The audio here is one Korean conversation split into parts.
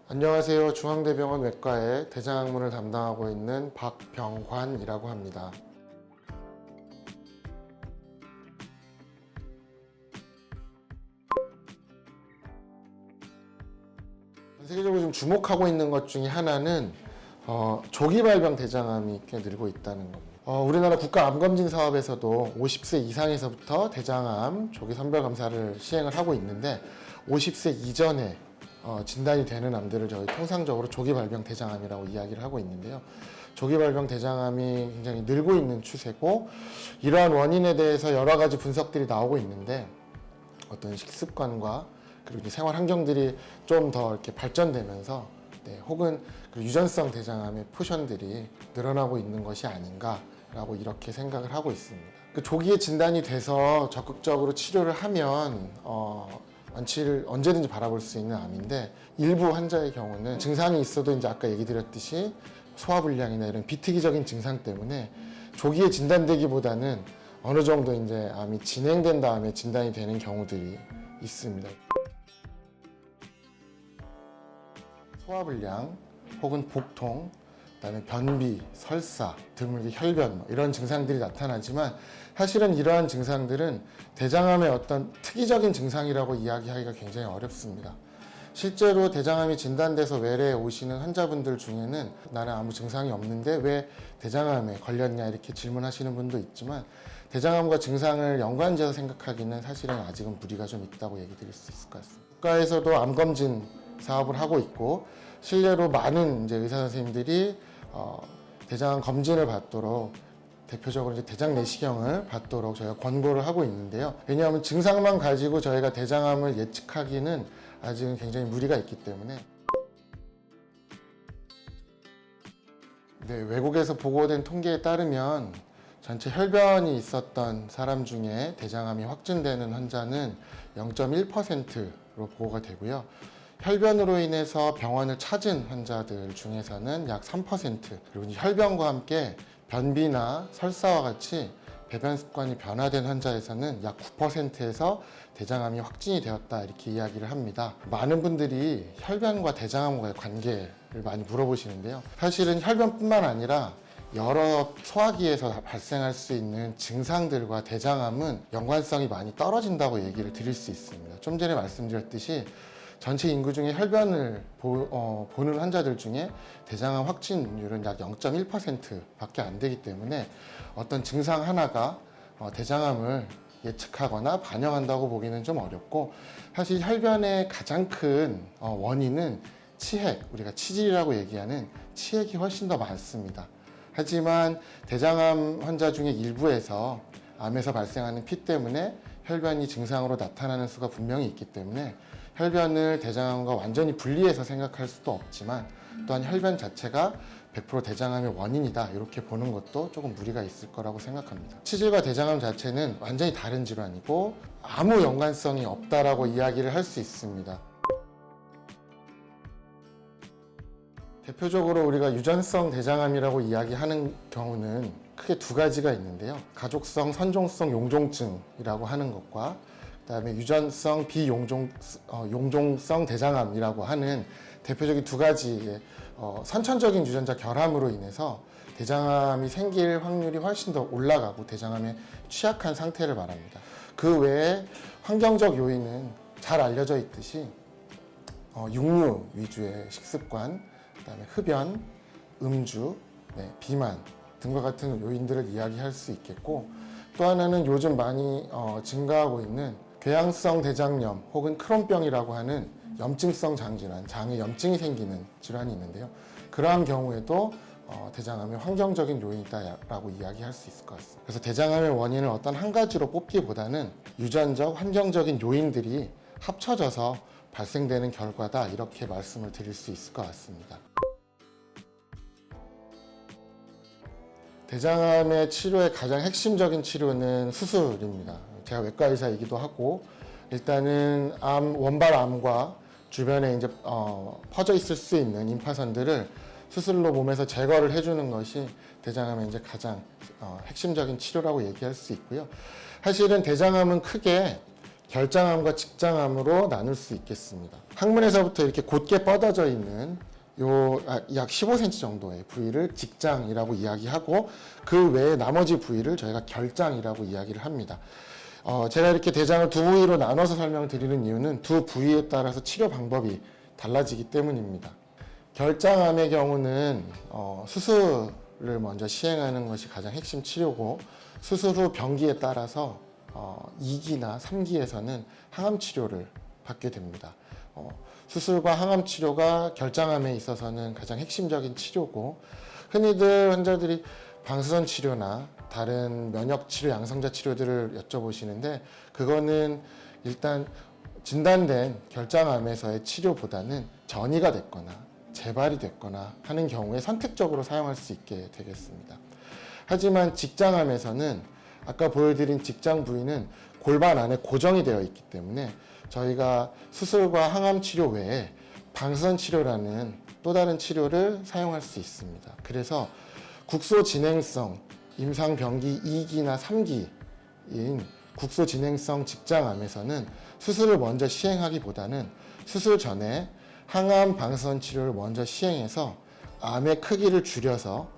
안녕하세요. 중앙대병원 외과의 대장학문을 담당하고 있는 박병관이라고 합니다. 세계적으로 좀 주목하고 있는 것 중에 하나는 조기 발병 대장암이 꽤 늘고 있다는 겁니다. 우리나라 국가암검진 사업에서도 50세 이상에서부터 대장암 조기 선별 검사를 시행을 하고 있는데 50세 이전에 진단이 되는 암들을 저희 통상적으로 조기 발병 대장암이라고 이야기를 하고 있는데요. 조기 발병 대장암이 굉장히 늘고 있는 추세고, 이러한 원인에 대해서 여러 가지 분석들이 나오고 있는데, 어떤 식습관과 그리고 이제 생활 환경들이 좀 더 이렇게 발전되면서 혹은 그 유전성 대장암의 포션들이 늘어나고 있는 것이 아닌가라고 이렇게 생각을 하고 있습니다. 그 조기에 진단이 돼서 적극적으로 치료를 하면 완치를 언제든지 바라볼 수 있는 암인데, 일부 환자의 경우는 증상이 있어도 이제 아까 얘기 드렸듯이 소화불량이나 이런 비특이적인 증상 때문에 조기에 진단되기보다는 어느 정도 이제 암이 진행된 다음에 진단이 되는 경우들이 있습니다. 소화불량 혹은 복통, 그다음에 변비, 설사, 드물게 혈변 이런 증상들이 나타나지만, 사실은 이러한 증상들은 대장암의 어떤 특이적인 증상이라고 이야기하기가 굉장히 어렵습니다. 실제로 대장암이 진단돼서 외래에 오시는 환자분들 중에는 나는 아무 증상이 없는데 왜 대장암에 걸렸냐 이렇게 질문하시는 분도 있지만, 대장암과 증상을 연관지어서 생각하기는 사실은 아직은 무리가 좀 있다고 얘기 드릴 수 있을 것 같습니다. 국가에서도 암검진 사업을 하고 있고, 실례로 많은 이제 의사 선생님들이 대장암 검진을 받도록, 대표적으로 이제 대장 내시경을 받도록 저희가 권고를 하고 있는데요. 왜냐하면 증상만 가지고 저희가 대장암을 예측하기는 아직은 굉장히 무리가 있기 때문에. 외국에서 보고된 통계에 따르면 전체 혈변이 있었던 사람 중에 대장암이 확진되는 환자는 0.1%로 보고가 되고요. 혈변으로 인해서 병원을 찾은 환자들 중에서는 약 3%, 그리고 혈변과 함께 변비나 설사와 같이 배변 습관이 변화된 환자에서는 약 9%에서 대장암이 확진이 되었다 이렇게 이야기를 합니다. 많은 분들이 혈변과 대장암과의 관계를 많이 물어보시는데요. 사실은 혈변뿐만 아니라 여러 소화기에서 발생할 수 있는 증상들과 대장암은 연관성이 많이 떨어진다고 얘기를 드릴 수 있습니다. 좀 전에 말씀드렸듯이 전체 인구 중에 혈변을 보는 환자들 중에 대장암 확진율은 약 0.1% 밖에 안 되기 때문에 어떤 증상 하나가 대장암을 예측하거나 반영한다고 보기는 좀 어렵고, 사실 혈변의 가장 큰 원인은 치핵, 우리가 치질이라고 얘기하는 치핵이 훨씬 더 많습니다. 하지만 대장암 환자 중에 일부에서 암에서 발생하는 피 때문에 혈변이 증상으로 나타나는 수가 분명히 있기 때문에 혈변을 대장암과 완전히 분리해서 생각할 수도 없지만, 또한 혈변 자체가 100% 대장암의 원인이다 이렇게 보는 것도 조금 무리가 있을 거라고 생각합니다. 치질과 대장암 자체는 완전히 다른 질환이고 아무 연관성이 없다라고 이야기를 할 수 있습니다. 대표적으로 우리가 유전성 대장암이라고 이야기하는 경우는 크게 두 가지가 있는데요. 가족성 선종성 용종증이라고 하는 것과 그다음에 유전성 용종성 대장암이라고 하는 대표적인 두 가지의 선천적인 유전자 결함으로 인해서 대장암이 생길 확률이 훨씬 더 올라가고 대장암에 취약한 상태를 말합니다. 그 외에 환경적 요인은 잘 알려져 있듯이 육류 위주의 식습관, 그다음에 흡연, 음주, 비만 등과 같은 요인들을 이야기할 수 있겠고, 또 하나는 요즘 많이 증가하고 있는 궤양성 대장염 혹은 크론병이라고 하는 염증성 장질환, 장에 염증이 생기는 질환이 있는데요. 그러한 경우에도 대장암의 환경적인 요인이다라고 이야기할 수 있을 것 같습니다. 그래서 대장암의 원인을 어떤 한 가지로 뽑기보다는 유전적, 환경적인 요인들이 합쳐져서 발생되는 결과다 이렇게 말씀을 드릴 수 있을 것 같습니다. 대장암의 치료의 가장 핵심적인 치료는 수술입니다. 제가 외과 의사이기도 하고, 일단은 원발암과 주변에 이제 퍼져 있을 수 있는 임파선들을 수술로 몸에서 제거를 해주는 것이 대장암의 이제 가장 핵심적인 치료라고 얘기할 수 있고요. 사실은 대장암은 크게 결장암과 직장암으로 나눌 수 있겠습니다. 항문에서부터 이렇게 곧게 뻗어져 있는 요 약 15cm 정도의 부위를 직장이라고 이야기하고 그 외에 나머지 부위를 저희가 결장이라고 이야기를 합니다. 제가 이렇게 대장을 두 부위로 나눠서 설명을 드리는 이유는 두 부위에 따라서 치료 방법이 달라지기 때문입니다. 결장암의 경우는 수술을 먼저 시행하는 것이 가장 핵심 치료고 수술 후 병기에 따라서 2기나 3기에서는 항암 치료를 받게 됩니다. 수술과 항암 치료가 결장암에 있어서는 가장 핵심적인 치료고 흔히들 환자들이 방사선 치료나 다른 면역 치료, 양성자 치료들을 여쭤보시는데 그거는 일단 진단된 결장암에서의 치료보다는 전이가 됐거나 재발이 됐거나 하는 경우에 선택적으로 사용할 수 있게 되겠습니다. 하지만 직장암에서는 아까 보여드린 직장 부위는 골반 안에 고정이 되어 있기 때문에 저희가 수술과 항암 치료 외에 방사선 치료라는 또 다른 치료를 사용할 수 있습니다. 그래서 국소 진행성 임상병기 2기나 3기인 국소 진행성 직장암에서는 수술을 먼저 시행하기보다는 수술 전에 항암 방사선 치료를 먼저 시행해서 암의 크기를 줄여서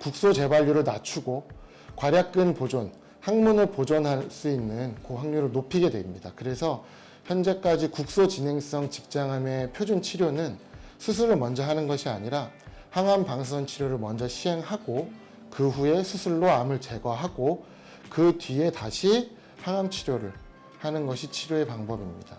국소 재발률을 낮추고 괄약근 보존, 항문을 보존할 수 있는 그 확률을 높이게 됩니다. 그래서 현재까지 국소 진행성 직장암의 표준 치료는 수술을 먼저 하는 것이 아니라 항암 방사선 치료를 먼저 시행하고 그 후에 수술로 암을 제거하고 그 뒤에 다시 항암 치료를 하는 것이 치료의 방법입니다.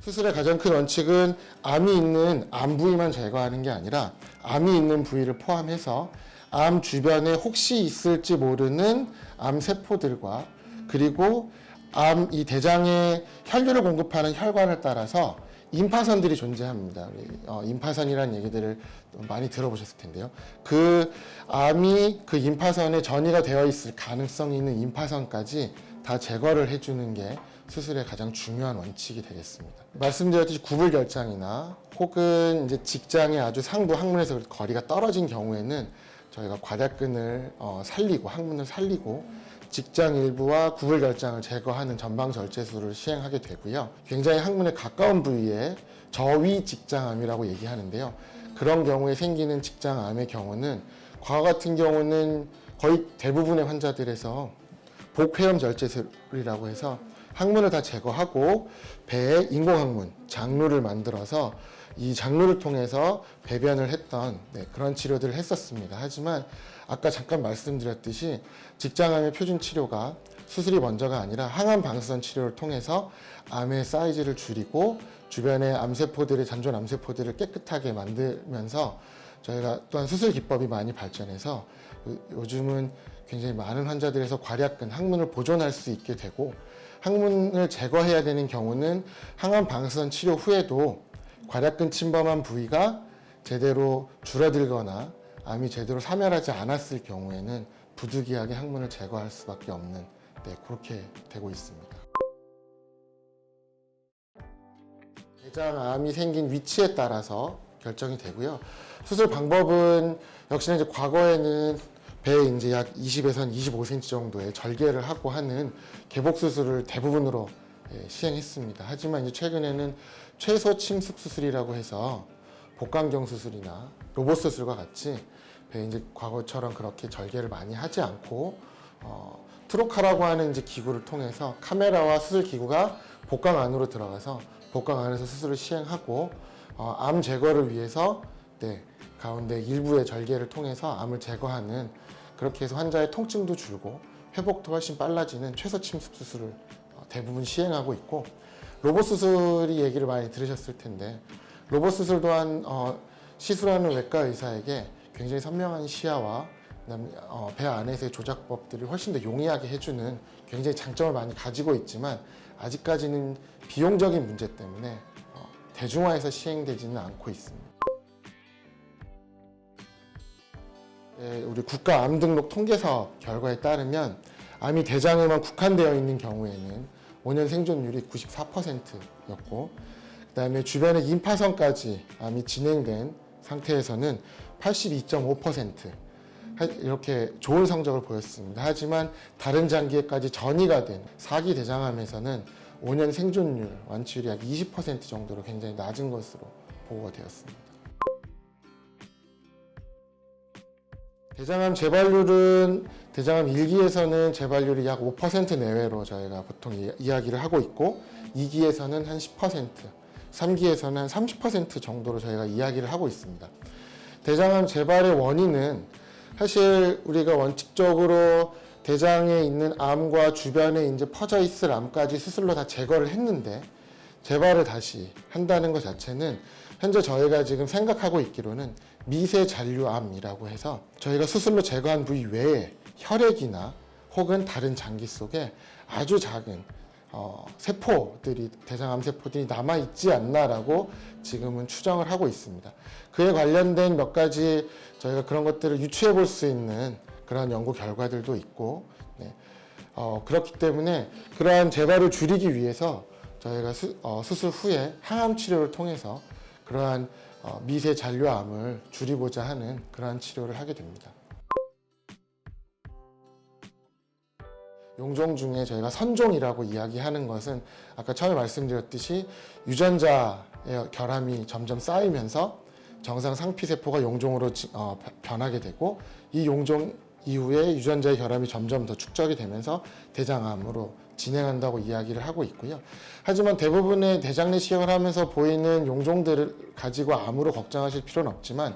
수술의 가장 큰 원칙은 암이 있는 암 부위만 제거하는 게 아니라 암이 있는 부위를 포함해서 암 주변에 혹시 있을지 모르는 암 세포들과 그리고 이 대장에 혈류를 공급하는 혈관을 따라서 임파선들이 존재합니다. 임파선이라는 얘기들을 많이 들어보셨을 텐데요. 그 암이 그 임파선에 전이가 되어 있을 가능성이 있는 임파선까지 다 제거를 해주는 게 수술의 가장 중요한 원칙이 되겠습니다. 말씀드렸듯이 구불결장이나 혹은 이제 직장의 아주 상부 항문에서 거리가 떨어진 경우에는 저희가 괄약근을 살리고 항문을 살리고 직장 일부와 구불결장을 제거하는 전방절제술을 시행하게 되고요. 굉장히 항문에 가까운 부위에 저위 직장암이라고 얘기하는데요. 그런 경우에 생기는 직장암의 경우는 과거 같은 경우는 거의 대부분의 환자들에서 복회염 절제술이라고 해서 항문을 다 제거하고 배에 인공항문, 장루를 만들어서 이 장루를 통해서 배변을 했던 그런 치료들을 했었습니다. 하지만 아까 잠깐 말씀드렸듯이 직장암의 표준 치료가 수술이 먼저가 아니라 항암 방사선 치료를 통해서 암의 사이즈를 줄이고 주변의 암세포들의 잔존 암세포들을 깨끗하게 만들면서 저희가 또한 수술 기법이 많이 발전해서 요즘은 굉장히 많은 환자들에서 괄약근, 항문을 보존할 수 있게 되고 항문을 제거해야 되는 경우는 항암 방사선 치료 후에도 괄약근 침범한 부위가 제대로 줄어들거나 암이 제대로 사멸하지 않았을 경우에는 부득이하게 항문을 제거할 수밖에 없는 그렇게 되고 있습니다. 대장암이 생긴 위치에 따라서 결정이 되고요. 수술 방법은 역시나 이제 과거에는 배에 이제 약 20에서 25cm 정도의 절개를 하고 하는 개복 수술을 대부분으로 시행했습니다. 하지만 이제 최근에는 최소 침습 수술이라고 해서 복강경 수술이나 로봇 수술과 같이 배에 이제 과거처럼 그렇게 절개를 많이 하지 않고 트로카라고 하는 이제 기구를 통해서 카메라와 수술 기구가 복강 안으로 들어가서 복강 안에서 수술을 시행하고 암 제거를 위해서 가운데 일부의 절개를 통해서 암을 제거하는 그렇게 해서 환자의 통증도 줄고 회복도 훨씬 빨라지는 최소 침습 수술을 대부분 시행하고 있고 로봇 수술이 얘기를 많이 들으셨을 텐데 로봇 수술 또한 시술하는 외과 의사에게 굉장히 선명한 시야와 그다음에 배 안에서의 조작법들을 훨씬 더 용이하게 해주는 굉장히 장점을 많이 가지고 있지만 아직까지는 비용적인 문제 때문에 대중화해서 시행되지는 않고 있습니다. 우리 국가암등록 통계사업 결과에 따르면 암이 대장에만 국한되어 있는 경우에는 5년 생존율이 94%였고 그다음에 주변에 임파선까지 암이 진행된 상태에서는 82.5%. 이렇게 좋은 성적을 보였습니다. 하지만 다른 장기에까지 전이가 된 4기 대장암에서는 5년 생존율, 완치율이 약 20% 정도로 굉장히 낮은 것으로 보고가 되었습니다. 대장암 재발률은 대장암 1기에서는 재발률이 약 5% 내외로 저희가 보통 이야기를 하고 있고 2기에서는 한 10%, 3기에서는 한 30% 정도로 저희가 이야기를 하고 있습니다. 대장암 재발의 원인은 사실 우리가 원칙적으로 대장에 있는 암과 주변에 이제 퍼져 있을 암까지 수술로 다 제거를 했는데 재발을 다시 한다는 것 자체는 현재 저희가 지금 생각하고 있기로는 미세 잔류암이라고 해서 저희가 수술로 제거한 부위 외에 혈액이나 혹은 다른 장기 속에 아주 작은 세포들이, 대장암 세포들이 남아있지 않나라고 지금은 추정을 하고 있습니다. 그에 관련된 몇 가지 저희가 그런 것들을 유추해 볼 수 있는 그런 연구 결과들도 있고, 네. 그렇기 때문에 그러한 재발을 줄이기 위해서 저희가 수술 후에 항암 치료를 통해서 그러한 미세 잔류암을 줄이고자 하는 그러한 치료를 하게 됩니다. 용종 중에 저희가 선종이라고 이야기하는 것은 아까 처음에 말씀드렸듯이 유전자의 결함이 점점 쌓이면서 정상 상피세포가 용종으로 변하게 되고 이 용종 이후에 유전자의 결함이 점점 더 축적이 되면서 대장암으로 진행한다고 이야기를 하고 있고요. 하지만 대부분의 대장 내시경을 하면서 보이는 용종들을 가지고 암으로 걱정하실 필요는 없지만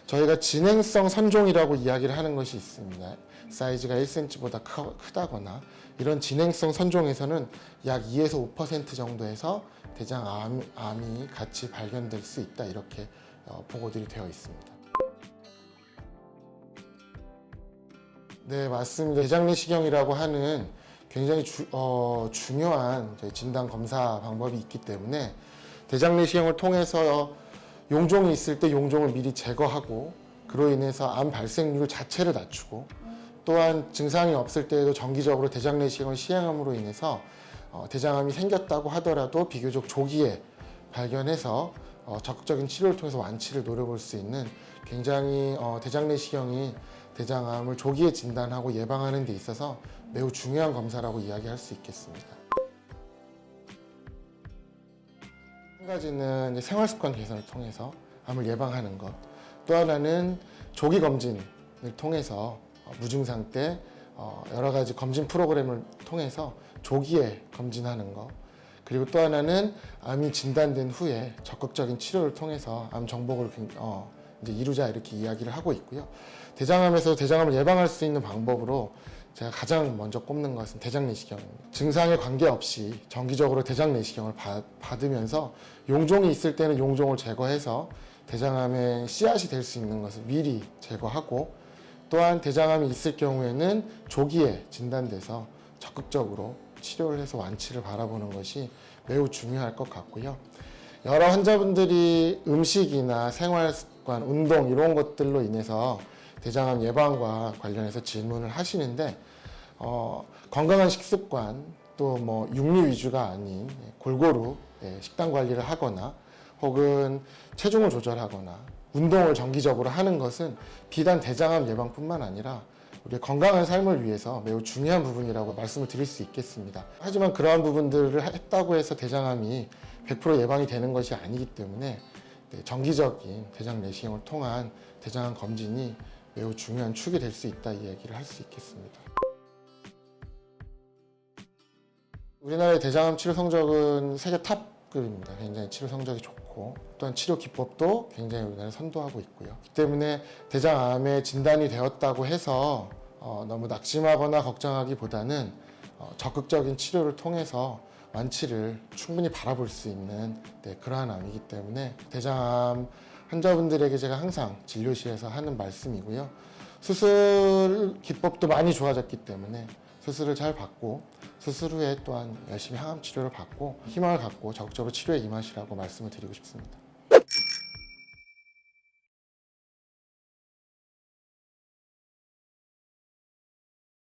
저희가 진행성 선종이라고 이야기를 하는 것이 있습니다. 사이즈가 1cm보다 크다거나 이런 진행성 선종에서는 약 2에서 5% 정도에서 대장암이 같이 발견될 수 있다, 이렇게 보고들이 되어 있습니다. 네, 맞습니다. 대장 내시경이라고 하는 굉장히 중요한 진단 검사 방법이 있기 때문에 대장 내시경을 통해서 용종이 있을 때 용종을 미리 제거하고 그로 인해서 암 발생률 자체를 낮추고 또한 증상이 없을 때에도 정기적으로 대장 내시경을 시행함으로 인해서 대장암이 생겼다고 하더라도 비교적 조기에 발견해서 적극적인 치료를 통해서 완치를 노려볼 수 있는 굉장히 대장 내시경이 대장암을 조기에 진단하고 예방하는 데 있어서 매우 중요한 검사라고 이야기할 수 있겠습니다. 한 가지는 생활습관 개선을 통해서 암을 예방하는 것, 또 하나는 조기 검진을 통해서 무증상 때 여러 가지 검진 프로그램을 통해서 조기에 검진하는 것, 그리고 또 하나는 암이 진단된 후에 적극적인 치료를 통해서 암 정복을 이제 이루자, 이렇게 이야기를 하고 있고요. 대장암에서 대장암을 예방할 수 있는 방법으로 제가 가장 먼저 꼽는 것은 대장 내시경입니다. 증상에 관계없이 정기적으로 대장 내시경을 받으면서 용종이 있을 때는 용종을 제거해서 대장암의 씨앗이 될 수 있는 것을 미리 제거하고, 또한 대장암이 있을 경우에는 조기에 진단돼서 적극적으로 치료를 해서 완치를 바라보는 것이 매우 중요할 것 같고요. 여러 환자분들이 음식이나 생활습관, 운동 이런 것들로 인해서 대장암 예방과 관련해서 질문을 하시는데 건강한 식습관, 또 뭐 육류 위주가 아닌 골고루 식단 관리를 하거나 혹은 체중을 조절하거나 운동을 정기적으로 하는 것은 비단 대장암 예방뿐만 아니라 우리의 건강한 삶을 위해서 매우 중요한 부분이라고 말씀을 드릴 수 있겠습니다. 하지만 그러한 부분들을 했다고 해서 대장암이 100% 예방이 되는 것이 아니기 때문에 정기적인 대장 내시경을 통한 대장암 검진이 매우 중요한 축이 될 수 있다, 이 얘기를 할 수 있겠습니다. 우리나라의 대장암 치료 성적은 세계 탑급입니다. 굉장히 치료 성적이 좋고 또한 치료 기법도 굉장히 우리나라에 선도하고 있고요. 그렇기 때문에 대장암에 진단이 되었다고 해서 너무 낙심하거나 걱정하기보다는 적극적인 치료를 통해서 완치를 충분히 바라볼 수 있는 그러한 암이기 때문에 대장암 환자분들에게 제가 항상 진료실에서 하는 말씀이고요. 수술 기법도 많이 좋아졌기 때문에 수술을 잘 받고 수술 후에 또한 열심히 항암 치료를 받고 희망을 갖고 적극적으로 치료에 임하시라고 말씀을 드리고 싶습니다.